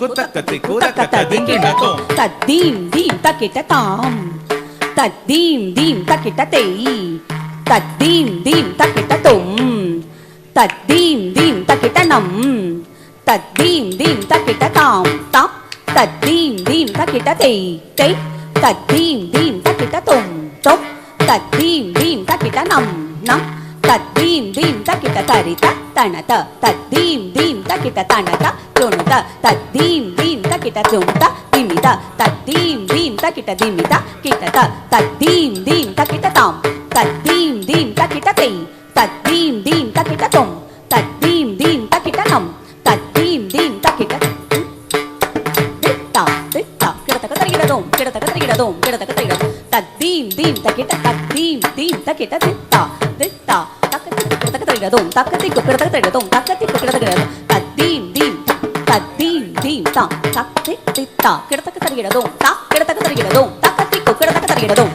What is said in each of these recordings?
குத்தக்கத்தை கூதக்கத்தை திங்கிடத்தோம் தத்தீம் theme தக்கிட்ட தாம் தத்தீம் theme தக்கிட்ட தெய் தத்தீம் தீம் தக்கிட்ட தொம் தத்தீம் தீம் தக்கிட்ட நம் தத்தீம் தீம் தக்கிட்ட தாம் தாம் தத்தீம் தீம் தக்கிட்ட தெய் தெய் தத்தீம் தீம் தக்கிட்ட தொம் தொம் தத்தீம் தீம் தக்கிட்ட நம் நம் தத்தீம் தீம் தக்கிட்ட தரித தனத தத்தீம் தீம் தக்கிட்ட தனத தொணுத தத்தீம் தீம் தக்கிட்ட தொணுத திமித தத்தீம் தீம் தக்கிட்ட திமித கிட்டத தத்தீம் தீம் தக்கிட்ட தாம் தத்தீம் தீம் தக்கிட்ட தெய் தத்தீம் தீம் தக்கிட்ட தொம் தத்தீம் தீம் தக்கிட்ட நம் தத்தீம் தீம் தக்கிட்ட தித்தா தித்தா கிடதக தரிகிடதோம் கிடதக தரிகிடதோம் கிடதக தரிகிடதோம் தத்தீம் தீம் தக்கிட்ட தத்தீம் தீம் தக்கிட்ட தித்தா தித்தா தக்கத்திரிடதோம் தக்கத்திக்கு கிடதகத்திரிடதோம் தக்கத்திக்கு கிடதகிடதோம் தத்தீம் தீம் தத்தீம் தீம் தாம் தக்கத்தி தித்தா கிடதக தரிகிடதோம் தா கிடதக தரிகிடதோம் தக்கத்திக்கு கிடதக தரிகிடதோம்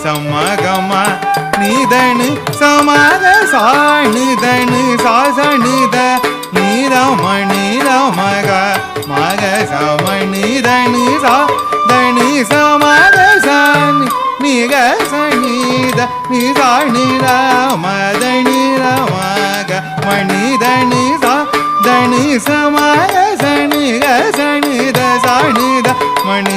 समगमा निधन समग साणिधन सासणिध निरमणि रमग मग समणिधन सा धनि समग सनि निग सनिध निधनि रमधनि रमग मणिधनि सा धनि समग सनिग सनिध साणिध मणि